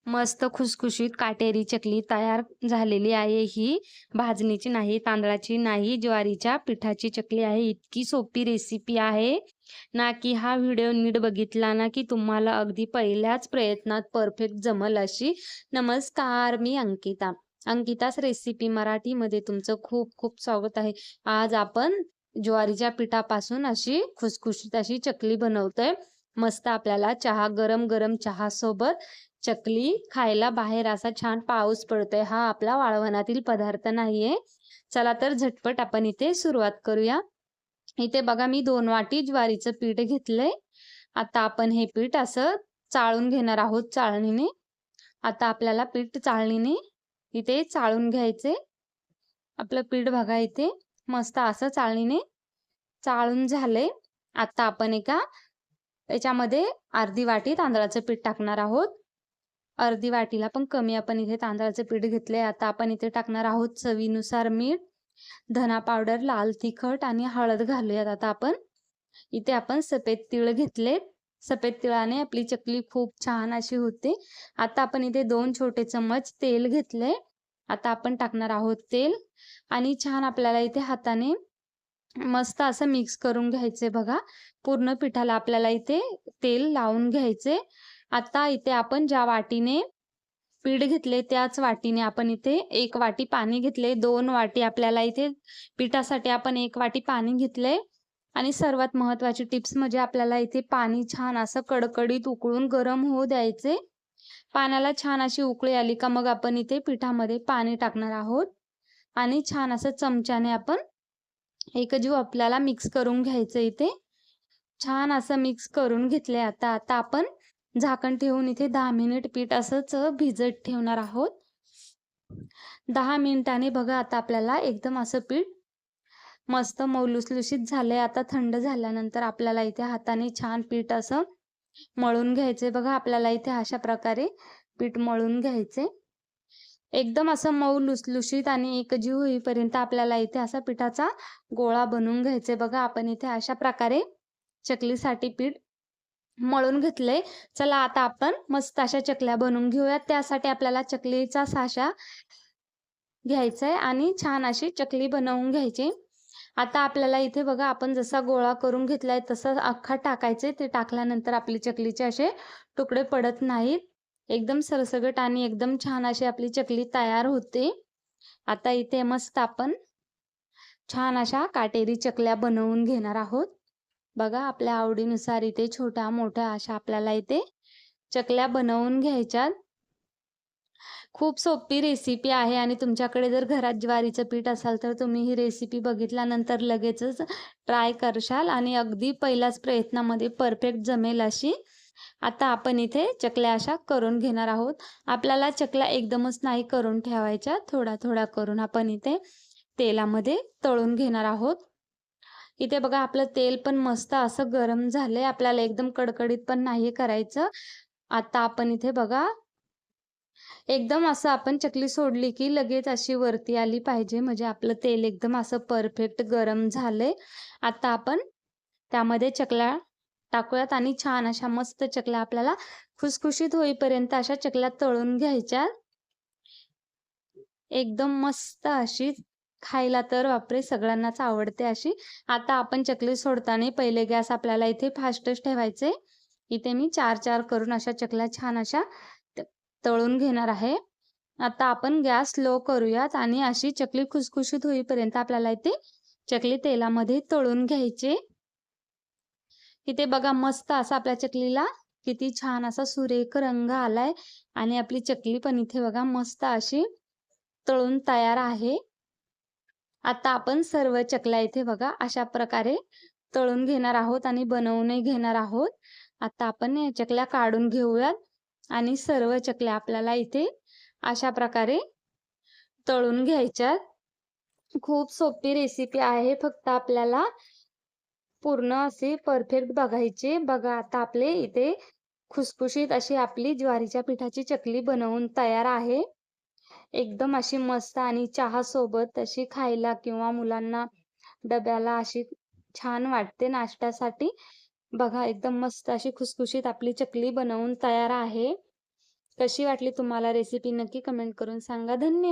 मस्त खुसखुशीत काटेरी चकली तयार झालेली आहे. ही भाजणीची नाही, तांदळाची नाही, ज्वारीच्या पिठाची चकली आहे. इतकी सोपी रेसिपी आहे ना, की हा व्हिडिओ नीट बघितला ना, की तुम्हाला अगदी पहिल्याच प्रयत्नात परफेक्ट जमल अशी. नमस्कार, मी अंकिता. अंकिताच रेसिपी मराठीमध्ये तुमचं खूप खूप स्वागत आहे. आज आपण ज्वारीच्या पिठापासून अशी खुसखुशीत अशी चकली बनवतोय. मस्त आपल्याला गरम-गरम चहासोबत चकली खायला बाहेर असा छान पाऊस पडतोय. हा आपला वाळवणातील पदार्थ नाहीये. चला तर झटपट आपण इथे सुरुवात करूया. इथे बघा मी 2 वाटी ज्वारीचं पीठ घेतलंय. आता आपण हे पीठ असं चाळून घेणार आहोत चाळणीने. आता आपल्याला पीठ चाळणीने इथे चाळून घ्यायचे. आपलं पीठ बघा इथे मस्त असं चाळणीने चाळून झालंय. आता आपण एका याच्यामध्ये अर्धी वाटी तांदळाचं पीठ टाकणार आहोत. अर्धी वाटीला पण कमी आपण इथे तांदळाचं पीठ घेतलंय. आता आपण इथे टाकणार आहोत चवीनुसार मीठ, धना पावडर, लाल तिखट आणि हळद घालूयात. आता आपण सफेद तीळ घेतलेत. सफेद तिळाने आपली चकली खूप छान अशी होते. आता आपण इथे 2 छोटे चम्मच तेल घेतलंय. आता आपण टाकणार आहोत तेल आणि छान आपल्याला इथे हाताने मस्त असं मिक्स करून घ्यायचंय बघा. पूर्ण पिठाला आपल्याला इथे तेल लावून घ्यायचे. आता इथे आपण ज्या वाटीने पीठ घेतले त्याच वाटीने आपण इथे 1 वाटी पाणी घेतले. 2 वाटी आपल्याला इथे पिठासाठी आपण 1 वाटी पाणी घेतलंय आणि सर्वात महत्त्वाची टिप्स म्हणजे आपल्याला इथे पाणी छान असं कडकडीत उकळून गरम होऊ द्यायचे. पाण्याला छान अशी उकळी आली का मग आपण इथे पिठामध्ये पाणी टाकणार आहोत आणि छान असं चमच्याने आपण एकजीव आपल्याला मिक्स करून घ्यायचं इथे. छान असं मिक्स करून घेतलंय आता. आता आपण झाकण ठेवून इथे 10 मिनिट पीठ असंच भिजत ठेवणार आहोत. 10 मिनिटांनी बघा आता आपल्याला एकदम असं पीठ मस्त मऊ लुसलुशीत झालंय. आता थंड झाल्यानंतर आपल्याला इथे हाताने छान पीठ असं मळून घ्यायचंय. बघा आपल्याला इथे अशा प्रकारे पीठ मळून घ्यायचंय. एकदम असं मऊ लुसलुशीत आणि एकजीव होईपर्यंत आपल्याला इथे असा पिठाचा गोळा बनवून घ्यायचा. बघा आपण इथे अशा प्रकारे चकलीसाठी पीठ मळून घेतलंय. चला आता आपण मस्त अशा चकल्या बनवून घेऊयात. त्यासाठी आपल्याला चकलीचा साचा घ्यायचा आहे आणि छान अशी चकली बनवून घ्यायची. आता आपल्याला इथे बघा आपण जसा गोळा करून घेतलाय तसं अख्खा टाकायचे. ते टाकल्यानंतर आपली चकलीचे असे तुकडे पडत नाहीत. एकदम सरसकट आणि एकदम छान अशी आपली चकली तयार होते. आता इथे मस्त आपण छान अशा काटेरी चकल्या बनवून घेणार आहोत. बघा आपल्या आवडीनुसार इथे छोट्या-मोठ्या अशा आपल्याला इथे चकल्या बनवून घ्यायच्यात. खूप सोपी रेसिपी आहे आणि तुमच्याकडे जर घरात ज्वारीचं पीठ असाल तर तुम्ही ही रेसिपी बघितल्यानंतर लगेचच ट्राय करशाल आणि अगदी पहिल्याच प्रयत्नामध्ये परफेक्ट जमेल अशी. आता आपण इथे चकल्या अशा करून घेणार आहोत. आपल्याला चकल्या एकदमच नाही करून ठेवायच्या. थोड्या-थोड्या करून आपण इथे तेलामध्ये तळून घेणार आहोत. इथे बघा आपलं तेल पण मस्त असं गरम झालंय. आपल्याला एकदम कडकडीत पण नाही करायचं. आता आपण इथे बघा एकदम असं आपण चकली सोडली की लगेच अशी वरती आली पाहिजे म्हणजे आपलं तेल एकदम असं परफेक्ट गरम झालंय. आता आपण त्यामध्ये चकल्या टाकूयात आणि छान अशा मस्त चकल्या आपल्याला खुसखुशीत होईपर्यंत अशा चकल्या तळून घ्यायच्या. एकदम मस्त अशी खायला तर बापरे! सगळ्यांनाच आवडते अशी. आता आपण चकली सोडताना पहिले गॅस आपल्याला इथे फास्टच ठेवायचे. इथे मी 4-4 करून अशा चकल्या छान अशा त तळून घेणार आहे. आता आपण गॅस लो करूयात आणि अशी चकली खुसखुशीत होईपर्यंत आपल्याला इथे चकली तेलामध्ये तळून घ्यायची. इथे बघा मस्त असा आपल्या चकलीला किती छान असा सुरेख रंग आलाय आणि आपली चकली पण इथे बघा मस्त अशी तळून तयार आहे. आता आपण सर्व चकल्या इथे बघा अशा प्रकारे तळून घेणार आहोत आणि बनवूनही घेणार आहोत. आता आपण या चकल्या काढून घेऊयात आणि सर्व चकल्या आपल्याला इथे अशा प्रकारे तळून घ्यायच्यात. खूप सोपी रेसिपी आहे. फक्त आपल्याला पूर्ण अशी परफेक्ट बघायची. बघा आता आपले इथे खुसखुशीत अशी आपली ज्वारीच्या पिठाची चकली बनवून तयार आहे. एकदम अशी मस्त आणि चहासोबत अशी खायला किंवा मुलांना डब्याला अशी छान वाटते नाश्त्यासाठी. बघा एकदम मस्त अशी खुसखुशीत आपली चकली बनवून तयार आहे. कशी वाटली तुम्हाला रेसिपी नक्की कमेंट करून सांगा. धन्यवाद.